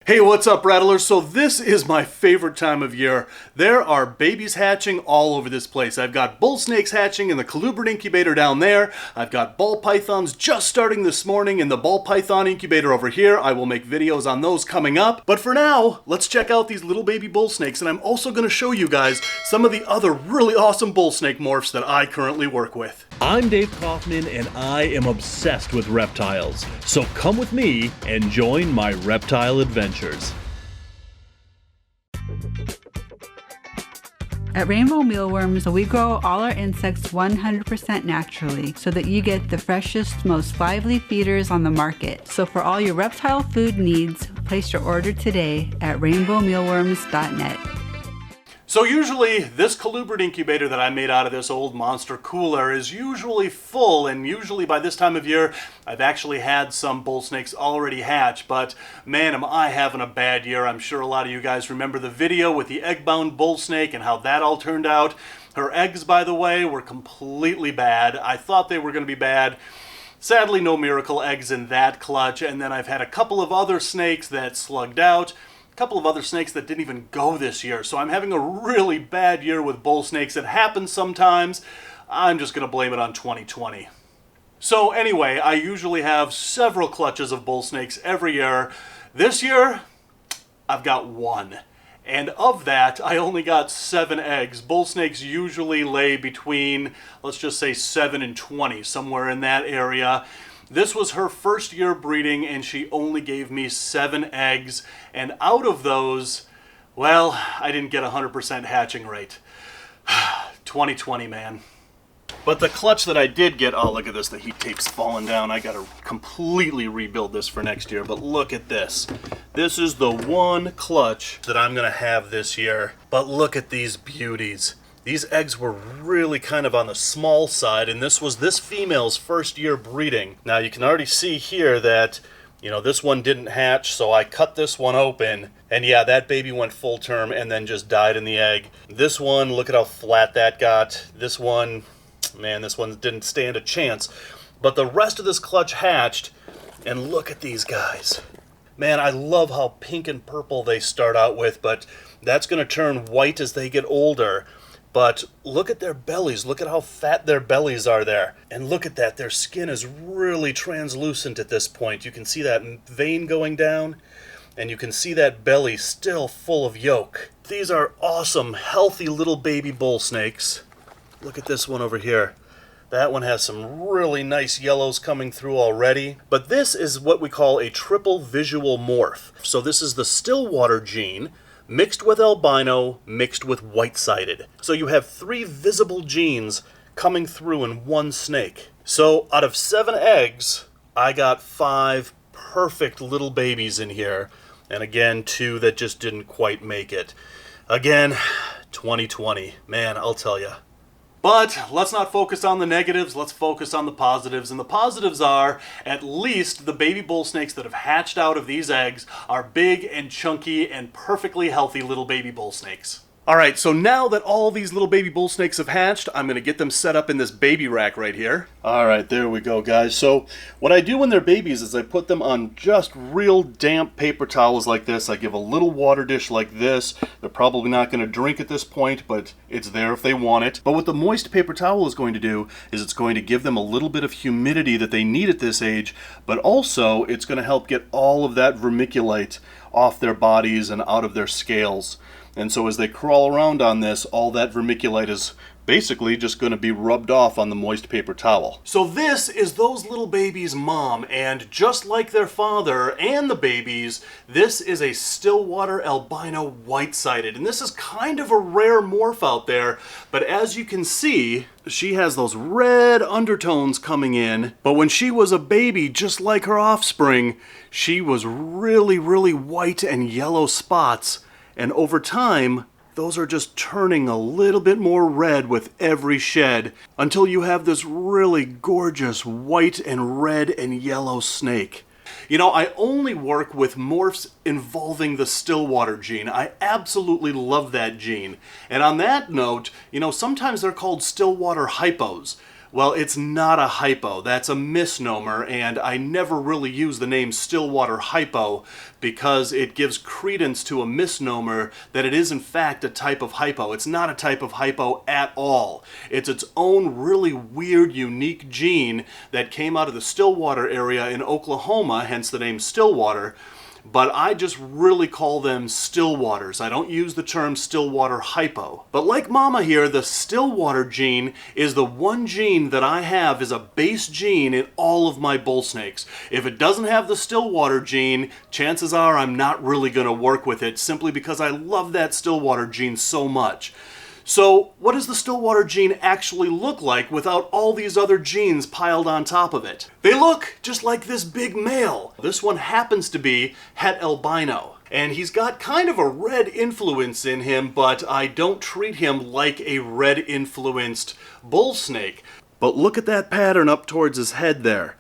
Hey, what's up, Rattlers? So this is my favorite time of year. There are babies hatching all over this place. I've got bull snakes hatching in the colubrid incubator down there. I've got ball pythons just starting this morning in the ball python incubator over here. I will make videos on those coming up. But for now, let's check out these little baby bull snakes, and I'm also going to show you guys some of the other really awesome bull snake morphs that I currently work with. I'm Dave Kaufman, and I am obsessed with reptiles. So come with me and join my Reptile Adventures. At Rainbow Mealworms, we grow all our insects 100% naturally so that you get the freshest, most lively feeders on the market. So for all your reptile food needs, place your order today at rainbowmealworms.net. So usually this colubrid incubator that I made out of this old monster cooler is usually full, and usually by this time of year I've actually had some bull snakes already hatch, but man, am I having a bad year. I'm sure a lot of you guys remember the video with the egg-bound bull snake and how that all turned out. Her eggs, by the way, were completely bad. I thought they were going to be bad. Sadly, no miracle eggs in that clutch, and then I've had a couple of other snakes that slugged out. Couple of other snakes that didn't even go this year. So I'm having a really bad year with bull snakes. It happens sometimes. I'm just going to blame it on 2020. So anyway, I usually have several clutches of bull snakes every year. This year, I've got one. And of that, I only got 7 eggs. Bull snakes usually lay between, let's just say 7 and 20, somewhere in that area. This was her first year breeding, and she only gave me 7 eggs, and out of those, well, I didn't get 100% hatching rate. 2020, man. But the clutch that I did get, oh, look at this, the heat tape's falling down. I gotta completely rebuild this for next year, but look at this. This is the one clutch that I'm gonna have this year, but look at these beauties. These eggs were really kind of on the small side, and this was this female's first year breeding. Now you can already see here that, you know, this one didn't hatch, so I cut this one open, and yeah, that baby went full term and then just died in the egg. This one, look at how flat that got. This one, man, this one didn't stand a chance. But the rest of this clutch hatched, and look at these guys. Man, I love how pink and purple they start out with, but that's going to turn white as they get older. But look at their bellies. Look at how fat their bellies are there. And look at that. Their skin is really translucent at this point. You can see that vein going down, and you can see that belly still full of yolk. These are awesome, healthy little baby bull snakes. Look at this one over here. That one has some really nice yellows coming through already. But this is what we call a triple visual morph. So this is the Stillwater gene, mixed with albino, mixed with white-sided. So you have 3 visible genes coming through in one snake. So out of 7 eggs, I got 5 perfect little babies in here. And again, 2 that just didn't quite make it. Again, 2020. Man, I'll tell you. But let's not focus on the negatives, let's focus on the positives. And the positives are, at least the baby bull snakes that have hatched out of these eggs are big and chunky and perfectly healthy little baby bull snakes. Alright, so now that all these little baby bull snakes have hatched, I'm going to get them set up in this baby rack right here. Alright, there we go, guys. So what I do when they're babies is I put them on just real damp paper towels like this. I give a little water dish like this. They're probably not going to drink at this point, but it's there if they want it. But what the moist paper towel is going to do is it's going to give them a little bit of humidity that they need at this age, but also it's going to help get all of that vermiculite off their bodies and out of their scales. And so as they crawl around on this, all that vermiculite is basically just going to be rubbed off on the moist paper towel. So this is those little babies' mom, and just like their father and the babies, this is a Stillwater albino white-sided. And this is kind of a rare morph out there, but as you can see, she has those red undertones coming in. But when she was a baby, just like her offspring, she was really, really white and yellow spots. And over time, those are just turning a little bit more red with every shed until you have this really gorgeous white and red and yellow snake. You know, I only work with morphs involving the Stillwater gene. I absolutely love that gene. And on that note, you know, sometimes they're called Stillwater hypos. Well, it's not a hypo. That's a misnomer, and I never really use the name Stillwater hypo because it gives credence to a misnomer that it is in fact a type of hypo. It's not a type of hypo at all. It's its own really weird, unique gene that came out of the Stillwater area in Oklahoma, hence the name Stillwater. But I just really call them Stillwaters. I don't use the term Stillwater hypo. But like Mama here, the Stillwater gene is the one gene that I have as a base gene in all of my bull snakes. If it doesn't have the Stillwater gene, chances are I'm not really going to work with it simply because I love that Stillwater gene so much. So what does the Stillwater gene actually look like without all these other genes piled on top of it? They look just like this big male. This one happens to be Het albino. And he's got kind of a red influence in him, but I don't treat him like a red influenced bull snake. But look at that pattern up towards his head there.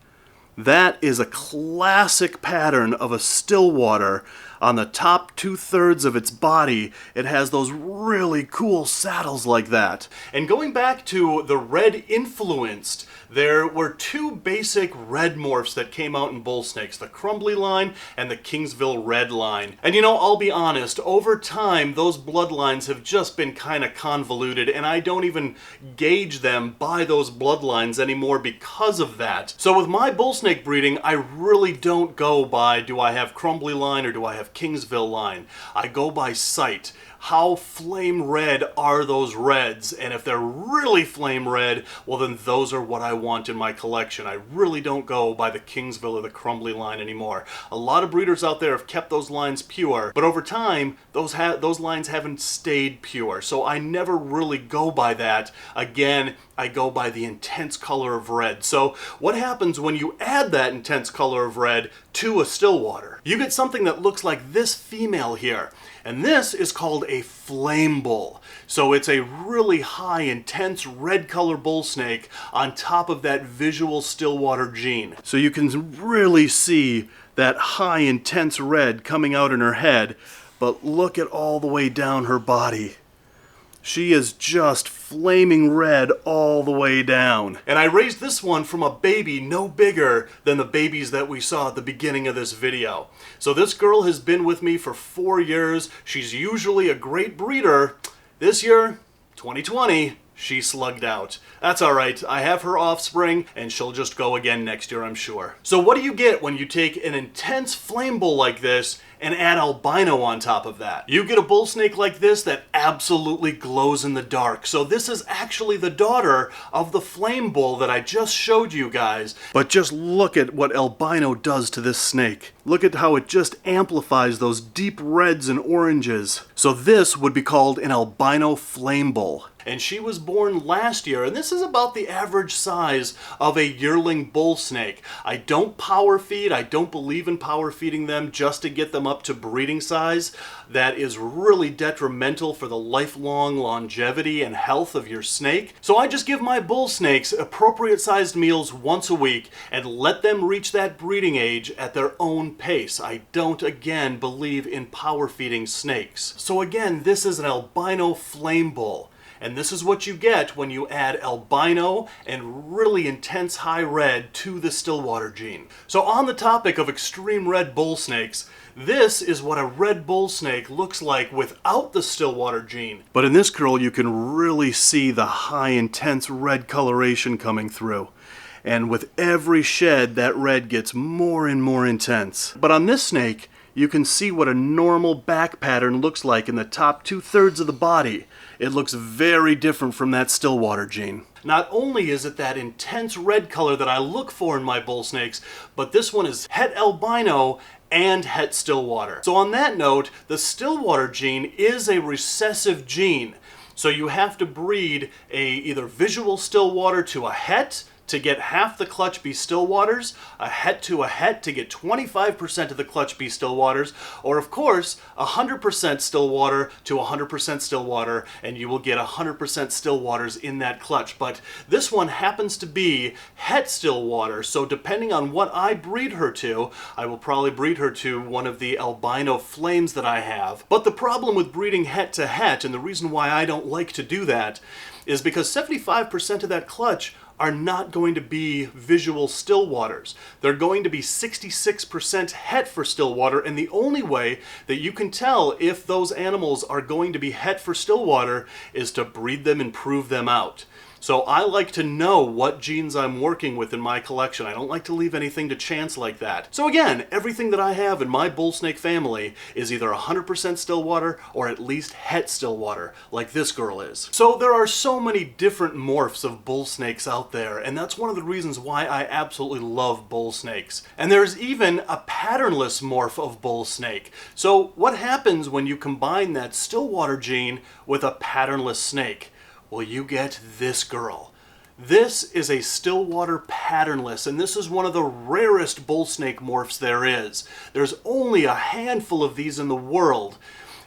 That is a classic pattern of a Stillwater. On the top 2/3 of its body, it has those really cool saddles like that. And going back to the red influenced, there were two basic red morphs that came out in bull snakes, the Crumbly line and the Kingsville red line. And you know, I'll be honest, over time, those bloodlines have just been kind of convoluted, and I don't even gauge them by those bloodlines anymore because of that. So with my bull snake breeding, I really don't go by, do I have Crumbly line or do I have Kingsville line? I go by sight. How flame red are those reds? And if they're really flame red, well then those are what I want in my collection. I really don't go by the Kingsville or the Crumbly line anymore. A lot of breeders out there have kept those lines pure, but over time, those lines haven't stayed pure. So I never really go by that. Again, I go by the intense color of red. So what happens when you add that intense color of red to a Stillwater? You get something that looks like this female here. And this is called a flame bull. So it's a really high, intense red color bull snake on top of that visual Stillwater gene. So you can really see that high, intense red coming out in her head, but look at all the way down her body. She is just flaming red all the way down. And I raised this one from a baby no bigger than the babies that we saw at the beginning of this video. So this girl has been with me for 4 years. She's usually a great breeder. This year, 2020, she slugged out. That's alright, I have her offspring, and she'll just go again next year, I'm sure. So what do you get when you take an intense flame bull like this and add albino on top of that? You get a bull snake like this that absolutely glows in the dark. So this is actually the daughter of the flame bull that I just showed you guys. But just look at what albino does to this snake. Look at how it just amplifies those deep reds and oranges. So this would be called an albino flame bull. And she was born last year, and this is about the average size of a yearling bull snake. I don't power feed. I don't believe in power feeding them just to get them up to breeding size. That is really detrimental for the lifelong longevity and health of your snake. So I just give my bull snakes appropriate sized meals once a week and let them reach that breeding age at their own pace. I don't, again, believe in power feeding snakes. So again, this is an albino flame bull. And this is what you get when you add albino and really intense high red to the Stillwater gene. So on the topic of extreme red bull snakes, this is what a red bull snake looks like without the Stillwater gene. But in this girl, you can really see the high intense red coloration coming through. And with every shed, that red gets more and more intense. But on this snake, you can see what a normal back pattern looks like in the top 2/3 of the body. It looks very different from that Stillwater gene. Not only is it that intense red color that I look for in my bull snakes, but this one is Het albino and Het Stillwater. So on that note, the Stillwater gene is a recessive gene. So you have to breed a either visual Stillwater to a Het to get half the clutch be Stillwaters, a Het to a Het to get 25% of the clutch be Stillwaters, or of course, 100% Stillwater to 100% Stillwater, and you will get 100% Stillwaters in that clutch. But this one happens to be Het Stillwater, so depending on what I breed her to, I will probably breed her to one of the albino flames that I have. But the problem with breeding Het to Het, and the reason why I don't like to do that, is because 75% of that clutch are not going to be visual Stillwaters. They're going to be 66% het for Stillwater, and the only way that you can tell if those animals are going to be het for Stillwater is to breed them and prove them out. So I like to know what genes I'm working with in my collection. I don't like to leave anything to chance like that. So again, everything that I have in my bull snake family is either 100% Stillwater or at least het Stillwater, like this girl is. So there are so many different morphs of bull snakes out there, and that's one of the reasons why I absolutely love bull snakes. And there's even a patternless morph of bull snake. So what happens when you combine that Stillwater gene with a patternless snake? Well, you get this girl. This is a Stillwater patternless, and this is one of the rarest bull snake morphs there is. There's only a handful of these in the world.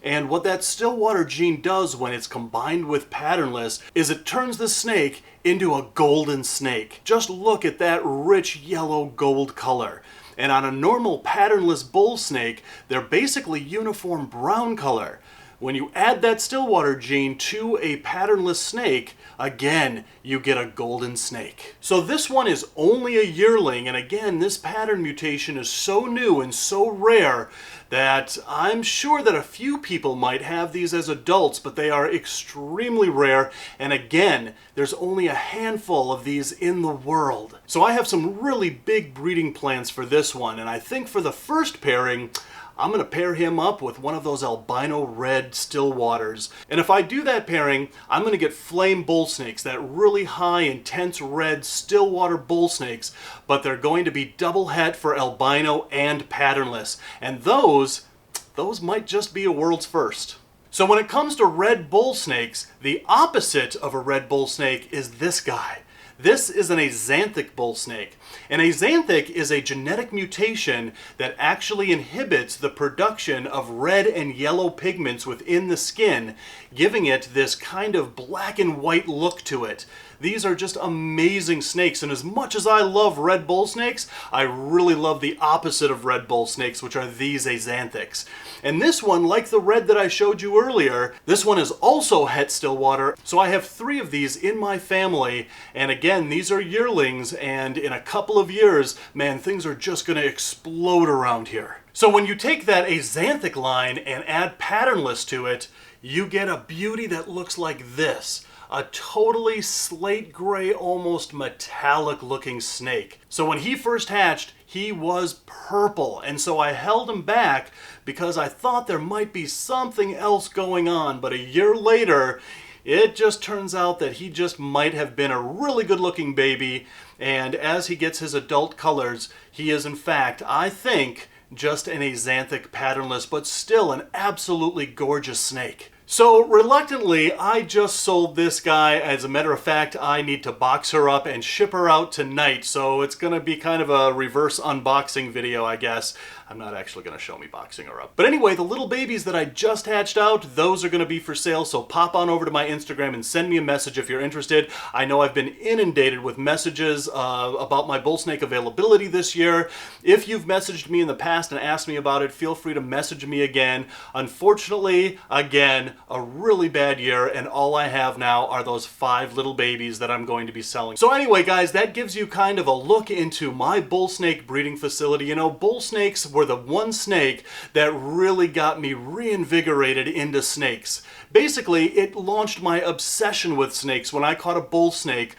And what that Stillwater gene does when it's combined with patternless is it turns the snake into a golden snake. Just look at that rich yellow gold color. And on a normal patternless bull snake, they're basically uniform brown color. When you add that Stillwater gene to a patternless snake, again, you get a golden snake. So this one is only a yearling, and again, this pattern mutation is so new and so rare that I'm sure that a few people might have these as adults, but they are extremely rare, and again, there's only a handful of these in the world. So I have some really big breeding plans for this one, and I think for the first pairing, I'm going to pair him up with one of those albino red Stillwaters. And if I do that pairing, I'm going to get flame bull snakes, that really high, intense red Stillwater bull snakes, but they're going to be double het for albino and patternless. And those might just be a world's first. So when it comes to red bull snakes, the opposite of a red bull snake is this guy. This is an Axanthic bull snake. An Axanthic is a genetic mutation that actually inhibits the production of red and yellow pigments within the skin, giving it this kind of black and white look to it. These are just amazing snakes, and as much as I love red bull snakes, I really love the opposite of red bull snakes, which are these Axanthics. And this one, like the red that I showed you earlier, this one is also het Stillwater, so I have 3 of these in my family, and again, these are yearlings, and in a couple of years, man, things are just going to explode around here. So when you take that Axanthic line and add patternless to it, you get a beauty that looks like this. A totally slate gray, almost metallic looking snake. So when he first hatched, he was purple, and so I held him back because I thought there might be something else going on, but a year later, it just turns out that he just might have been a really good looking baby, and as he gets his adult colors, he is in fact, I think, just an Axanthic patternless, but still an absolutely gorgeous snake. So reluctantly, I just sold this guy. As a matter of fact, I need to box her up and ship her out tonight, so it's going to be kind of a reverse unboxing video, I guess. I'm not actually going to show me boxing her up. But anyway, the little babies that I just hatched out, those are going to be for sale, so pop on over to my Instagram and send me a message if you're interested. I know I've been inundated with messages about my bull snake availability this year. If you've messaged me in the past and asked me about it, feel free to message me again. Unfortunately, again, a really bad year, and all I have now are those 5 little babies that I'm going to be selling. So anyway, guys, that gives you kind of a look into my bull snake breeding facility. You know, bull snakes were the one snake that really got me reinvigorated into snakes. Basically, it launched my obsession with snakes when I caught a bull snake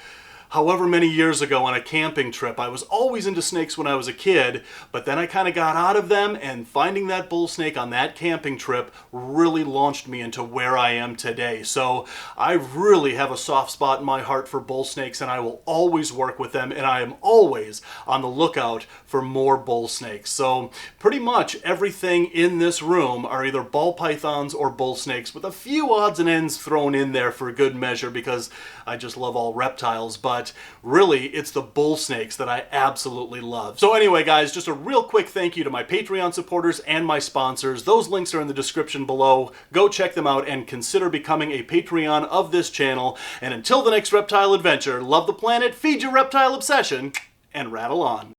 however many years ago on a camping trip. I was always into snakes when I was a kid, but then I kind of got out of them, and finding that bull snake on that camping trip really launched me into where I am today. So I really have a soft spot in my heart for bull snakes, and I will always work with them, and I am always on the lookout for more bull snakes. So pretty much everything in this room are either ball pythons or bull snakes, with a few odds and ends thrown in there for good measure because I just love all reptiles. But really, it's the bull snakes that I absolutely love. So anyway, guys, just a real quick thank you to my Patreon supporters and my sponsors. Those links are in the description below. Go check them out and consider becoming a Patreon of this channel. And until the next reptile adventure, love the planet, feed your reptile obsession, and rattle on.